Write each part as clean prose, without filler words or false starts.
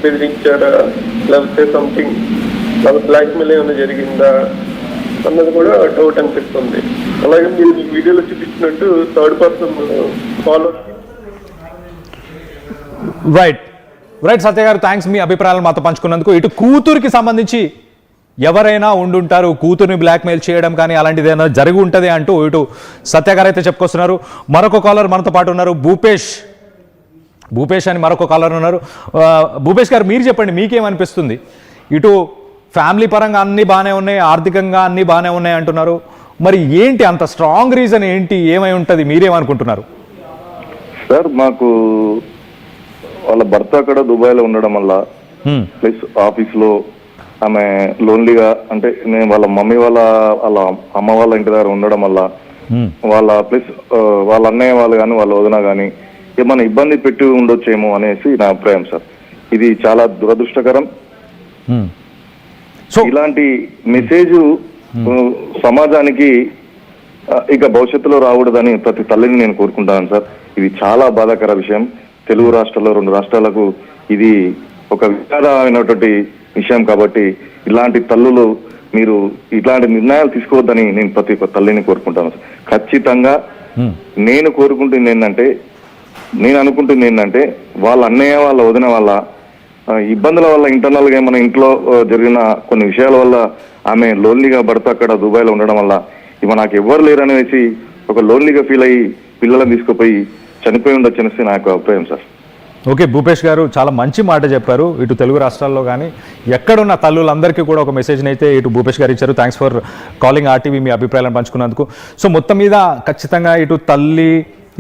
బెదిరించారా లేకపోతే something blackmail ఏమైనా జరిగిందా అన్నది కూడా డౌట్ అనిపిస్తుంది. అలాగే మీరు వీడియోలో చూపించినట్టు థర్డ్ పర్సన్ ఫాలో. రైట్ సత్య గారు, థ్యాంక్స్ మీ అభిప్రాయాలు మాతో పంచుకున్నందుకు. ఇటు కూతురికి సంబంధించి ఎవరైనా ఉండుంటారు, కూతుర్ని బ్లాక్మెయిల్ చేయడం కానీ అలాంటిది ఏమైనా జరిగి ఉంటుంది అంటూ ఇటు సత్య గారు అయితే చెప్పుకొస్తున్నారు. మరొక కాలర్ మనతో పాటు ఉన్నారు, భూపేష్ అని మరొక కాలర్ ఉన్నారు. భూపేష్ గారు, మీరు చెప్పండి, మీకేమనిపిస్తుంది? ఇటు ఫ్యామిలీ పరంగా అన్నీ బాగానే ఉన్నాయి, ఆర్థికంగా అన్నీ బాగానే ఉన్నాయి అంటున్నారు. మరి ఏంటి అంత స్ట్రాంగ్ రీజన్ ఏంటి, ఏమై ఉంటుంది, మీరేమనుకుంటున్నారు? సార్, మాకు వాళ్ళ భర్త అక్కడ దుబాయ్లో ఉండడం వల్ల ప్లస్ ఆఫీస్లో ఆమె లోన్లీగా, అంటే నేను వాళ్ళ మమ్మీ వాళ్ళ అమ్మ వాళ్ళ ఇంటి దగ్గర ఉండడం వల్ల వాళ్ళ ప్లస్ వాళ్ళ అన్నయ్య వాళ్ళు కానీ వాళ్ళ వదిన కానీ ఏమైనా ఇబ్బంది పెట్టి ఉండొచ్చేమో అనేసి నా అభిప్రాయం సార్. ఇది చాలా దురదృష్టకరం. ఇలాంటి మెసేజ్ సమాజానికి ఇక భవిష్యత్తులో రాకూడదని ప్రతి తల్లిని నేను కోరుకుంటాను సార్. ఇది చాలా బాధాకర విషయం. తెలుగు రాష్ట్రాల్లో 2 రాష్ట్రాలకు ఇది ఒక విచారమైనటువంటి విషయం. కాబట్టి ఇలాంటి తల్లులు మీరు ఇట్లాంటి నిర్ణయాలు తీసుకోవద్దని నేను ప్రతి ఒక్క తల్లిని కోరుకుంటాను. ఖచ్చితంగా నేను అనుకుంటుంది ఏంటంటే వాళ్ళ అన్నయ్య వాళ్ళ వదిన వాళ్ళ ఇబ్బందుల వల్ల, ఇంటర్నల్ గా మన ఇంట్లో జరిగిన కొన్ని విషయాల వల్ల ఆమె లోన్లీగా భర్త అక్కడ దుబాయ్లో ఉండడం వల్ల ఇవి నాకు ఎవ్వరు లేరు అనేసి ఒక లోన్లీగా ఫీల్ అయ్యి పిల్లలను తీసుకుపోయి చనిపోయి ఉండొచ్చు అనేసి నా యొక్క అభిప్రాయం సార్. ఓకే భూపేష్ గారు, చాలా మంచి మాట చెప్పారు. ఇటు తెలుగు రాష్ట్రాల్లో కానీ ఎక్కడున్న తల్లులందరికీ కూడా ఒక మెసేజ్ని అయితే ఇటు భూపేష్ గారు ఇచ్చారు. థ్యాంక్స్ ఫర్ కాలింగ్ ఆర్టీవీ, మీ అభిప్రాయాలను పంచుకున్నందుకు. సో మొత్తం మీద ఖచ్చితంగా ఇటు తల్లి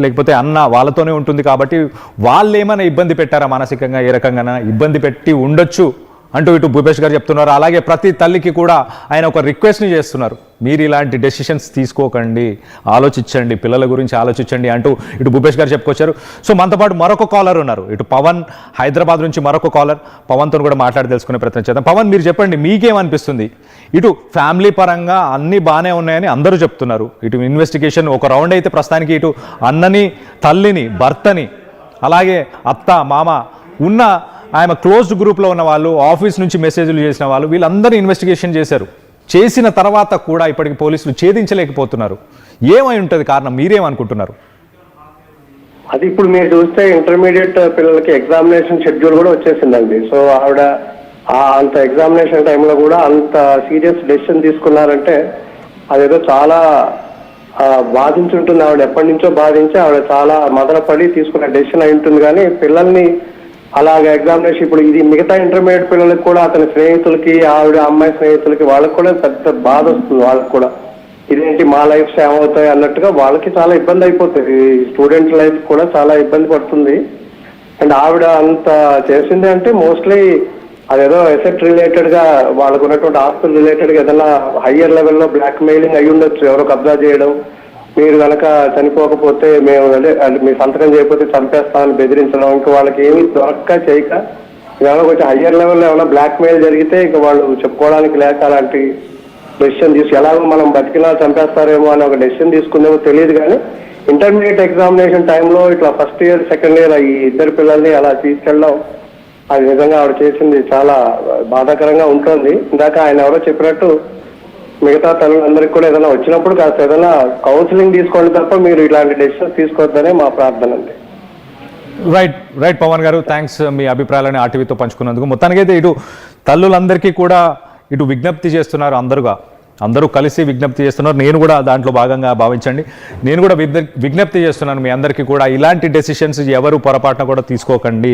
లేకపోతే అన్న వాళ్ళతోనే ఉంటుంది కాబట్టి వాళ్ళు ఏమైనా ఇబ్బంది పెట్టారా మానసికంగా, ఏ రకంగా ఇబ్బంది పెట్టి ఉండొచ్చు అంటూ ఇటు భూపేష్ గారు చెప్తున్నారు. అలాగే ప్రతి తల్లికి కూడా ఆయన ఒక రిక్వెస్ట్ని చేస్తున్నారు, మీరు ఇలాంటి డెసిషన్స్ తీసుకోకండి, ఆలోచించండి, పిల్లల గురించి ఆలోచించండి అంటూ ఇటు భూపేష్ గారు చెప్పుకొచ్చారు. సో మనతో పాటు మరొక కాలర్ ఉన్నారు, ఇటు పవన్, హైదరాబాద్ నుంచి మరొక కాలర్. పవన్తో కూడా మాట్లాడి తెలుసుకునే ప్రయత్నం చేద్దాం. పవన్, మీరు చెప్పండి, మీకేమనిపిస్తుంది? ఇటు ఫ్యామిలీ పరంగా అన్నీ బాగానే ఉన్నాయని అందరూ చెప్తున్నారు. ఇటు ఇన్వెస్టిగేషన్ ఒక రౌండ్ అయితే ప్రస్తుతానికి ఇటు అన్నని, తల్లిని, భర్తని, అలాగే అత్త, మామ ఉన్న ఆయన క్లోజ్డ్ గ్రూప్లో ఉన్న వాళ్ళు, ఆఫీస్ నుంచి మెసేజ్లు చేసిన వాళ్ళు, వీళ్ళందరూ ఇన్వెస్టిగేషన్ చేశారు. చేసిన తర్వాత కూడా ఇప్పటికి పోలీసులు ఛేదించలేకపోతున్నారు. ఏమై ఉంటుంది కారణం, మీరేమనుకుంటున్నారు? అది ఇప్పుడు మీరు చూస్తే ఇంటర్మీడియట్ పిల్లలకి ఎగ్జామినేషన్ షెడ్యూల్ కూడా వచ్చేసిందండి. సో ఆవిడ అంత ఎగ్జామినేషన్ టైంలో కూడా అంత సీరియస్ డెసిషన్ తీసుకున్నారంటే అదేదో చాలా బాధించుంటుంది. ఆవిడ ఎప్పటి నుంచో బాధించి ఆవిడ చాలా మదనపడి తీసుకున్న డెసిషన్ అయి ఉంటుంది. కానీ పిల్లల్ని అలాగే ఎగ్జామినేషన్, ఇప్పుడు ఇది మిగతా ఇంటర్మీడియట్ పిల్లలకి కూడా, అతని స్నేహితులకి, ఆవిడ అమ్మాయి స్నేహితులకి, వాళ్ళకి కూడా పెద్ద బాధ వస్తుంది. వాళ్ళకి కూడా ఇదేంటి మా లైఫ్స్ ఏమవుతాయి అన్నట్టుగా వాళ్ళకి చాలా ఇబ్బంది అయిపోతుంది. స్టూడెంట్ లైఫ్ కూడా చాలా ఇబ్బంది పడుతుంది. అండ్ ఆవిడ అంత చేసింది అంటే మోస్ట్లీ అదేదో ఎసెట్ రిలేటెడ్ గా, వాళ్ళకు ఉన్నటువంటి ఆస్తులు రిలేటెడ్ గా ఏదైనా హయ్యర్ లెవెల్లో బ్లాక్ మెయిలింగ్ అయి ఉండొచ్చు. ఎవరో కబ్జా చేయడం, మీరు కనుక చనిపోకపోతే మేము మీ సంతకం చేయకపోతే చంపేస్తామని బెదిరించడం, ఇంకా వాళ్ళకి ఏమీ దొరక్క చేయక ఏమైనా కొంచెం హయ్యర్ లెవెల్లో ఏమైనా బ్లాక్ మెయిల్ జరిగితే ఇక వాళ్ళు చెప్పుకోవడానికి లేక అలాంటి డెసిషన్ తీసి, ఎలాగో మనం బతికినా చంపేస్తారేమో అని ఒక డెసిషన్ తీసుకుందేమో తెలియదు. కానీ ఇంటర్మీడియట్ ఎగ్జామినేషన్ టైంలో ఇట్లా ఫస్ట్ ఇయర్, సెకండ్ ఇయర్ ఈ ఇద్దరు పిల్లల్ని అలా తీసుకెళ్ళడం, అది నిజంగా ఆవిడ చేసింది చాలా బాధాకరంగా ఉంటుంది. ఇందాక ఆయన ఎవరో చెప్పినట్టు మిగతా తల్లులందరికీ కూడా ఏదైనా వచ్చినప్పుడు కాస్త ఏదైనా కౌన్సిలింగ్ తీసుకోండి తప్ప మీరు ఇలాంటి డెసిషన్స్ తీసుకోవద్దనే మా ప్రార్థన అండి. రైట్ పవన్ గారు, థ్యాంక్స్ మీ అభిప్రాయాలను ఆర్టీవీతో పంచుకున్నందుకు. మొత్తానికైతే ఇటు తల్లులందరికీ కూడా ఇటు విజ్ఞప్తి చేస్తున్నారు, అందరూ కలిసి విజ్ఞప్తి చేస్తున్నారు. నేను కూడా దాంట్లో భాగంగా భావించండి. నేను కూడా విజ్ఞప్తి చేస్తున్నాను మీ అందరికీ కూడా, ఇలాంటి డెసిషన్స్ ఎవరు పొరపాటున కూడా తీసుకోకండి.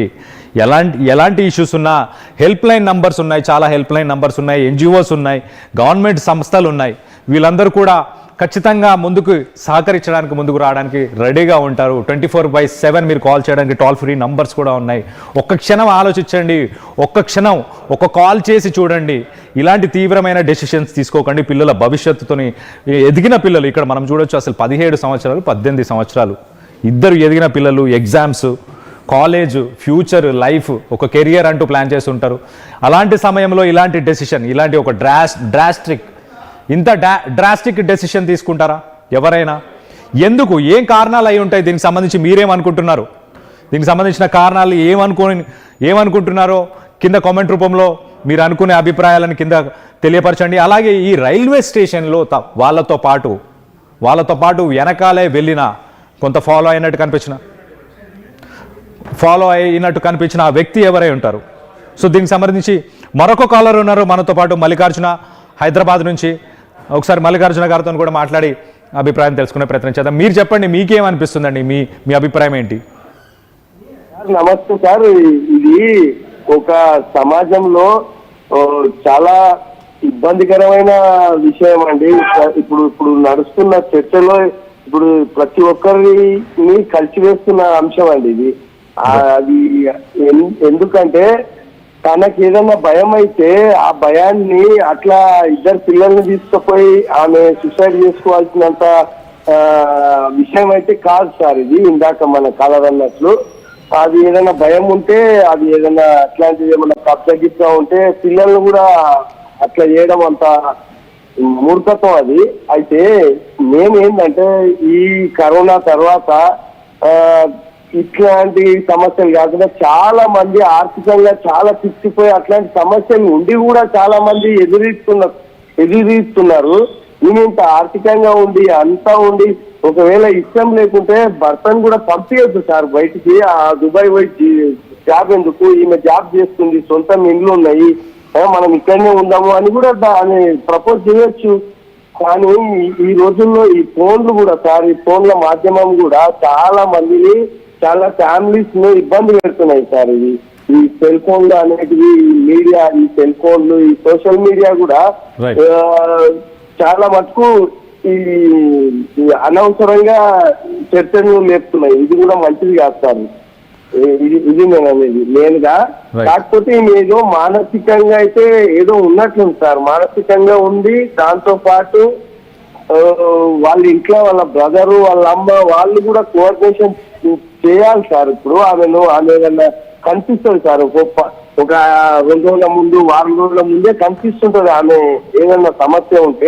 ఎలాంటి ఇష్యూస్ ఉన్నా హెల్ప్ లైన్ నంబర్స్ ఉన్నాయి, చాలా హెల్ప్ లైన్ నంబర్స్ ఉన్నాయి, ఎన్జిఓస్ ఉన్నాయి, గవర్నమెంట్ సంస్థలు ఉన్నాయి. వీళ్ళందరూ కూడా ఖచ్చితంగా ముందుకు సహకరించడానికి, ముందుకు రావడానికి రెడీగా ఉంటారు. 24/7 మీరు కాల్ చేయడానికి టోల్ ఫ్రీ నంబర్స్ కూడా ఉన్నాయి. ఒక్క క్షణం ఆలోచించండి, ఒక్క క్షణం ఒక కాల్ చేసి చూడండి. ఇలాంటి తీవ్రమైన డెసిషన్స్ తీసుకోకండి. పిల్లల భవిష్యత్తుతోని ఎదిగిన పిల్లలు, ఇక్కడ మనం చూడొచ్చు అసలు 17 సంవత్సరాలు 18 సంవత్సరాలు ఇద్దరు ఎదిగిన పిల్లలు, ఎగ్జామ్స్, కాలేజ్, ఫ్యూచర్, లైఫ్, ఒక కెరియర్ అంటూ ప్లాన్ చేసి ఉంటారు. అలాంటి సమయంలో ఇలాంటి డెసిషన్, ఇలాంటి ఒక డ్రాస్టిక్ డెసిషన్ తీసుకుంటారా ఎవరైనా? ఎందుకు, ఏం కారణాలు అయి ఉంటాయి? దీనికి సంబంధించి మీరేమనుకుంటున్నారు? దీనికి సంబంధించిన కారణాలు ఏమనుకుంటున్నారో కింద కామెంట్ రూపంలో మీరు అనుకునే అభిప్రాయాలను కింద తెలియపరచండి. అలాగే ఈ రైల్వే స్టేషన్లో వాళ్ళతో పాటు వెనకాలే వెళ్ళిన కొంత ఫాలో అయినట్టు కనిపించిన ఆ వ్యక్తి ఎవరై ఉంటారు? సో దీనికి సంబంధించి మరొక కాలర్ ఉన్నారు మనతో పాటు, మల్లికార్జున హైదరాబాద్ నుంచి. ఒకసారి మల్లికార్జున గారితో కూడా మాట్లాడి అభిప్రాయం తెలుసుకునే ప్రయత్నం చేద్దాం. మీరు చెప్పండి, మీకేమనిపిస్తుందండి, మీ అభిప్రాయం ఏంటి? నమస్తే సార్. ఇది ఒక సమాజంలో చాలా ఇబ్బందికరమైన విషయం అండి. ఇప్పుడు నడుస్తున్న చర్చలో ఇప్పుడు ప్రతి ఒక్కరిని కలిసివేస్తున్న అంశం అండి ఇది. అది ఎందుకంటే తనకి ఏదైనా భయం అయితే ఆ భయాన్ని అట్లా ఇద్దరు పిల్లల్ని తీసుకుపోయి ఆమె సూసైడ్ చేసుకోవాల్సినంత విషయం అయితే కాదు సార్ ఇది. ఇందాక మన కాలర్ అన్నట్లు అది ఏదైనా భయం ఉంటే, అది ఏదైనా అట్లాంటిది ఏమైనా కబ్జగిత్తా ఉంటే పిల్లల్ని కూడా అట్లా చేయడం అంత మూర్ఖత్వం అది. అయితే మేమేంటంటే ఈ కరోనా తర్వాత ఇట్లాంటి సమస్యలు కాకుండా చాలా మంది ఆర్థికంగా చాలా చిక్కిపోయి అట్లాంటి సమస్యలు ఉండి కూడా చాలా మంది ఎదురీస్తున్నారు. నేను ఇంత ఆర్థికంగా ఉండి అంతా ఉండి ఒకవేళ ఇష్టం లేకుంటే భర్తను కూడా పంపించద్దు సార్ బయటికి. ఆ దుబాయ్ పోయి జాబ్ ఎందుకు, ఈమె జాబ్ చేస్తుంది, సొంతం ఇండ్లు ఉన్నాయి, మనం ఇక్కడనే ఉందాము అని కూడా దాన్ని ప్రపోజ్ చేయొచ్చు. కానీ ఈ రోజుల్లో ఈ ఫోన్లు కూడా సార్, ఈ ఫోన్ల మాధ్యమం కూడా చాలా మందిని, చాలా ఫ్యామిలీస్ ను ఇబ్బంది పెడుతున్నాయి సార్. ఈ సెల్ ఫోన్లు అనేటివి, మీడియా, ఈ సెల్ ఫోన్లు, ఈ సోషల్ మీడియా కూడా చాలా మటుకు ఈ అనవసరంగా చర్చను లేపుతున్నాయి. ఇది కూడా మంచిది కాదు సార్. ఇది నేను అనేది నేనుగా. కాకపోతే ఏదో మానసికంగా అయితే ఏదో ఉన్నట్లుంది సార్. మానసికంగా ఉంది. దాంతో పాటు వాళ్ళ ఇంట్లో వాళ్ళ బ్రదరు, వాళ్ళ అమ్మ, వాళ్ళు కూడా కోఆర్డినేషన్ చేయాలి సార్. ఇప్పుడు ఆమె ఏదన్నా కనిపిస్తుంది సార్, ఒక 2 రోజుల ముందు, వారం రోజుల ముందే కనిపిస్తుంటది ఆమె ఏదన్నా సమస్య ఉంటే.